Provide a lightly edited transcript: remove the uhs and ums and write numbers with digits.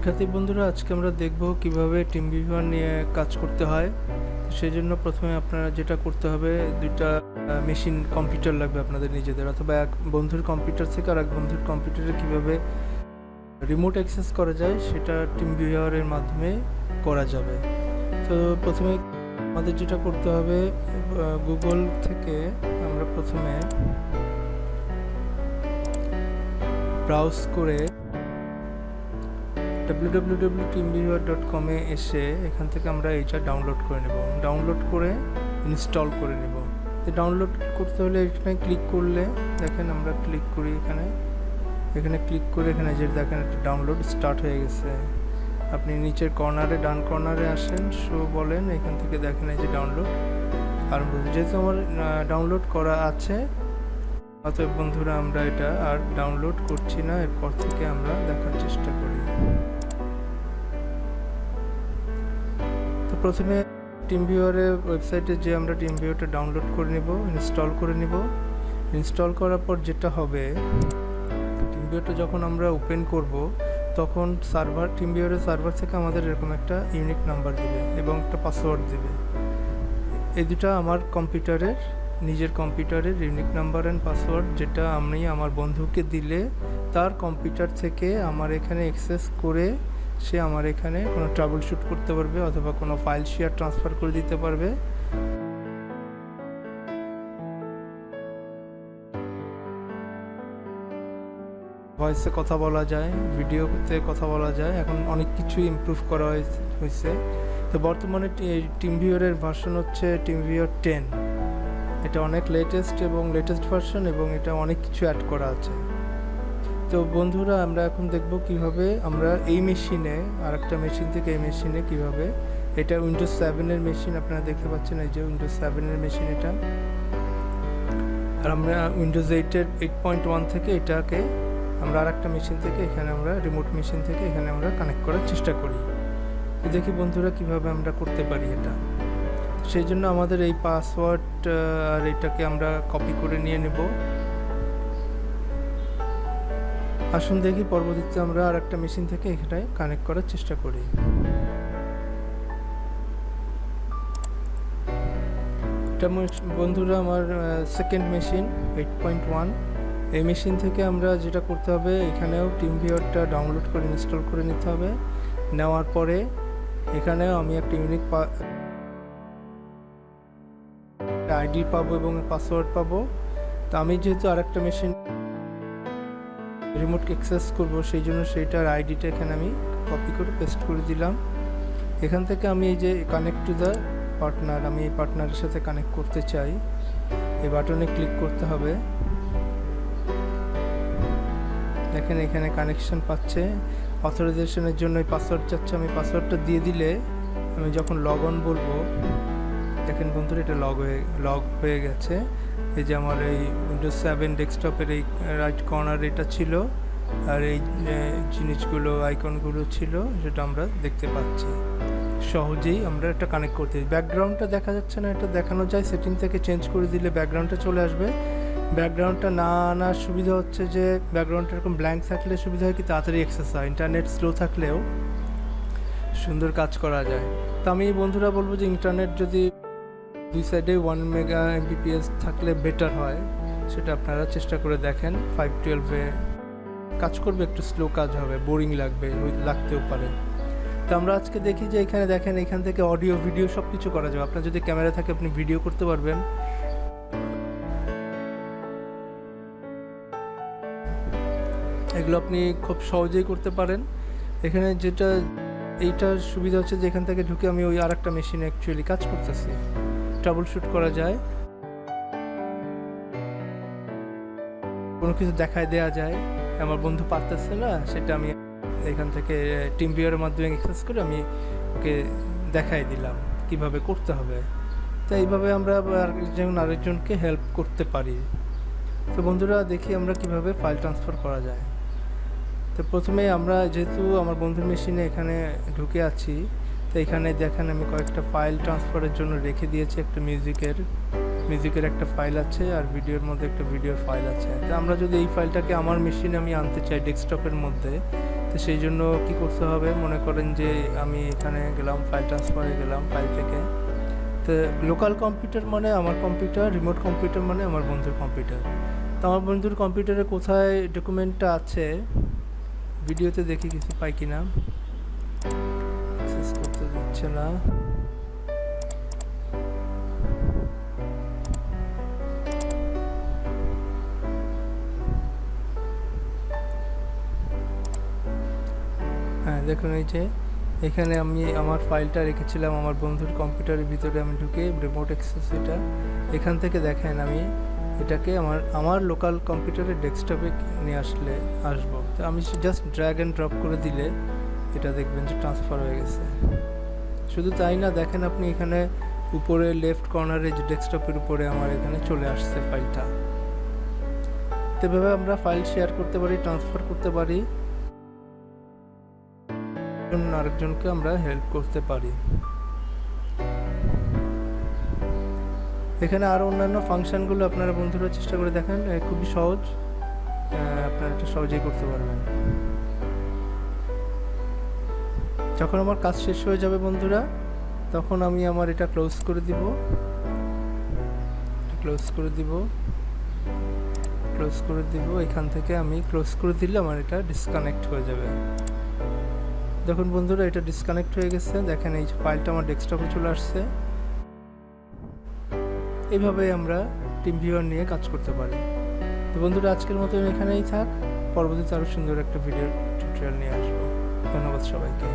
শিক্ষার্থী বন্ধুরা, আজকে আমরা দেখব কিভাবে টিমভিউয়ার নিয়ে কাজ করতে হয়। সেই জন্য প্রথমে আপনারা যেটা করতে হবে, দুইটা মেশিন কম্পিউটার লাগবে আপনাদের নিজেদের, অথবা এক বন্ধুর কম্পিউটার থেকে আর এক বন্ধুর কম্পিউটারে কিভাবে রিমোট অ্যাক্সেস করা যায় সেটা টিমভিউয়ারের মাধ্যমে করা যাবে। তো প্রথমে আমাদের যেটা করতে হবে, গুগল থেকে আমরা প্রথমে ব্রাউজ করে www.teamviewer.com এ এসে এখান থেকে আমরা এইটা ডাউনলোড করে নেব। ডাউনলোড করে ইনস্টল করে নেব। তো ডাউনলোড করতে হলে এখানে ক্লিক করলে দেখেন, আমরা ক্লিক করি এখানে ক্লিক করে এখানে যে দেখেন একটা ডাউনলোড স্টার্ট হয়ে গেছে। আপনি নিচের কর্নারে, ডান কর্নারে আসেন, শো বলেন, এখান থেকে দেখেন এই যে ডাউনলোড আরম্ভ হয়েছে। যেহেতু আমার ডাউনলোড করা আছে, অতএব বন্ধুরা আমরা এটা আর ডাউনলোড করছি না, এরপর থেকে আমরা দেখার চেষ্টা করি। তো প্রথমে টিমভিউয়ারের ওয়েবসাইটে যে আমরা টিমভিউয়ারটা ডাউনলোড করে নেব, ইনস্টল করে নেব। ইনস্টল করার পর যেটা হবে, টিমভিউয়ারটা যখন আমরা ওপেন করব তখন টিমভিউয়ারের সার্ভার থেকে আমাদের এরকম একটা ইউনিক নাম্বার দিবে এবং একটা পাসওয়ার্ড দিবে। এই দুটা আমার কম্পিউটারের, নিজের কম্পিউটারের ইউনিক নাম্বার অ্যান্ড পাসওয়ার্ড, যেটা আমি আমার বন্ধুকে দিলে তার কম্পিউটার থেকে আমার এখানে অ্যাক্সেস করে সে আমার এখানে কোনো ট্রাবল শুট করতে পারবে অথবা কোনো ফাইল শেয়ার ট্রান্সফার করে দিতে পারবে। ভয়েসে কথা বলা যায়, ভিডিওতে কথা বলা যায়, এখন অনেক কিছু ইমপ্রুভ করা হয়েছে। তো বর্তমানে টিমভিউয়ারের ভার্সন হচ্ছে টিমভিউয়ার 10। এটা অনেক লেটেস্ট ভার্সন এবং এটা অনেক কিছু অ্যাড করা আছে। তো বন্ধুরা, আমরা এখন দেখব কিভাবে আমরা এই মেশিনে আরেকটা মেশিন থেকে এই মেশিনে কিভাবে, এটা উইন্ডোজ 7-এর মেশিন, আপনারা দেখতে পাচ্ছেন এই যে উইন্ডোজ 7-এর মেশিন এটা। আর আমরা উইন্ডোজ 8.1 থেকে এটাকে আমরা আরেকটা মেশিন থেকে এখানে আমরা রিমোট মেশিন থেকে এখানে আমরা কানেক্ট করার চেষ্টা করি। তো দেখি বন্ধুরা কিভাবে আমরা করতে পারি এটা। সেই জন্য আমাদের এই পাসওয়ার্ড আর এটাকে আমরা কপি করে নিয়ে নেব। আসুন দেখি পরবর্তীতে আমরা আর একটা মেশিন থেকে এখানে কানেক্ট করার চেষ্টা করি। এটা বন্ধুরা আমার সেকেন্ড মেশিন 8.1। এই মেশিন থেকে আমরা যেটা করতে হবে, এখানেও টিমভিউয়ারটা ডাউনলোড করে ইনস্টল করে নিতে হবে। নেওয়ার পরে এখানেও আমি একটা ইউনিক আইডি পাবো এবং পাসওয়ার্ড পাবো। তো আমি যেহেতু আরেকটা মেশিন রিমোট অ্যাক্সেস করব, সেই জন্য সেইটার আইডিটা এখানে আমি কপি করে পেস্ট করে দিলাম। এখান থেকে আমি এই যে কানেক্ট টু দ্য পার্টনার, আমি এই পার্টনারের সাথে কানেক্ট করতে চাই, এই বাটনে ক্লিক করতে হবে। দেখেন এখানে কানেকশন পাচ্ছে। অথরাইজেশনের জন্য এই পাসওয়ার্ড চাচ্ছে, আমি পাসওয়ার্ডটা দিয়ে দিলে আমি যখন লগ অন বলবো, দেখেন বন্ধুরা এটা লগ হয়ে গেছে। এই যে আমার এই উইন্ডোজ 7 ডেস্কটপের এই রাইট কর্নার এটা ছিল, আর এই জিনিসগুলো, আইকনগুলো ছিল, সেটা আমরা দেখতে পাচ্ছি। সহজেই আমরা এটা কানেক্ট করতে। ব্যাকগ্রাউন্ডটা দেখা যাচ্ছে না, এটা দেখানো যায়, সেটিং থেকে চেঞ্জ করে দিলে ব্যাকগ্রাউন্ডটা চলে আসবে। ব্যাকগ্রাউন্ডটা না আনার সুবিধা হচ্ছে যে ব্যাকগ্রাউন্ডটা এরকম ব্ল্যাঙ্ক থাকলে সুবিধা হয় কি তাড়াতাড়ি অ্যাক্সেস হয়, ইন্টারনেট স্লো থাকলেও সুন্দর কাজ করা যায়। তো আমি বন্ধুরা বলবো যে ইন্টারনেট যদি দুই সাইডে 1 মেগা Mbps থাকলে বেটার হয়, সেটা আপনারা চেষ্টা করে দেখেন। 512-এ কাজ করবে, একটু স্লো কাজ হবে, বোরিং লাগতেও পারে। তো আমরা আজকে দেখি যে এখানে দেখেন, এখান থেকে অডিও ভিডিও সব কিছু করা যাবে। আপনার যদি ক্যামেরা থাকে আপনি ভিডিও করতে পারবেন। এগুলো আপনি খুব সহজেই করতে পারেন। এখানে যেটা এইটার সুবিধা হচ্ছে যে এখান থেকে ঢুকে আমি ওই আরেকটা মেশিনে অ্যাকচুয়ালি কাজ করতেছি, ট্রাবল শুট করা যায়, কোনো কিছু দেখায় দেওয়া যায়। আমার বন্ধু পারতেছে না, সেটা আমি এখান থেকে টিমভিউয়ারের মাধ্যমে অ্যাক্সেস করে আমি ওকে দেখাই দিলাম কিভাবে করতে হবে। তো এইভাবে আমরা আরেকজনকে হেল্প করতে পারি। তো বন্ধুরা দেখি আমরা কিভাবে ফাইল ট্রান্সফার করা যায়। তো প্রথমে আমরা যেহেতু আমার বন্ধুর মেশিনে এখানে ঢুকে আছি, তো এখানে দেখেন আমি কয়েকটা ফাইল ট্রান্সফারের জন্য রেখে দিয়েছি। একটা মিউজিকের একটা ফাইল আছে, আর ভিডিওর মধ্যে একটা ভিডিওর ফাইল আছে। তো আমরা যদি এই ফাইলটাকে আমার মেশিনে আমি আনতে চাই ডেস্কটপের মধ্যে, তো সেই জন্য কি করতে হবে, মনে করেন যে আমি এখানে গেলাম, ফাইল ট্রান্সফারে গেলাম, ফাইল থেকে। তো লোকাল কম্পিউটার মানে আমার কম্পিউটার, রিমোট কম্পিউটার মানে আমার বন্ধুর কম্পিউটার। তো আমার বন্ধুর কম্পিউটারে কোথায় ডকুমেন্টটা আছে, ভিডিওতে দেখি কিছু পাই কিনা। অ্যাক্সেস করতে দিচ্ছে না। হ্যাঁ দেখুন, এই যে এখানে আমি আমার ফাইলটা রেখেছিলাম আমার বন্ধুর কম্পিউটারের ভিতরে। আমি ঢুকে রিমোট অ্যাক্সেস, এটা এখান থেকে দেখেন আমি এটাকে আমার লোকাল কম্পিউটারের ডেস্কটপে নিয়ে আসবো। তো আমি জাস্ট ড্র্যাগ অ্যান্ড ড্রপ করে দিলে এটা দেখবেন যে ট্রান্সফার হয়ে গেছে। শুধু তাই না, দেখেন আপনি এখানে উপরে লেফট কর্নারে যে ডেস্কটপের উপরে আমার এখানে চলে আসছে ফাইলটা। তো এভাবে আমরা ফাইল শেয়ার করতে পারি, ট্রান্সফার করতে পারি, আরেকজনকে আমরা হেল্প করতে পারি। এখানে আরও অন্যান্য ফাংশনগুলো আপনারা বন্ধুরা চেষ্টা করে দেখেন, খুবই সহজ, আপনারা এটা সহজেই করতে পারবেন। যখন আমার কাজ শেষ হয়ে যাবে বন্ধুরা, তখন আমি আমার এটা ক্লোজ করে দিব, এখান থেকে আমি ক্লোজ করে দিলে আমার এটা ডিসকানেক্ট হয়ে যাবে। দেখুন বন্ধুরা, এটা ডিসকানেক্ট হয়ে গেছে। দেখেন এই ফাইলটা আমার ডেস্কটপে চলে আসছে। এইভাবে আমরা টিম ভিউয়ার নিয়ে কাজ করতে পারি। তো বন্ধুরা, আজকের মতো এখানেই থাক, পরবর্তীতে আরও সুন্দর একটা ভিডিও টিউটোরিয়াল নিয়ে আসবো। ধন্যবাদ সবাইকে।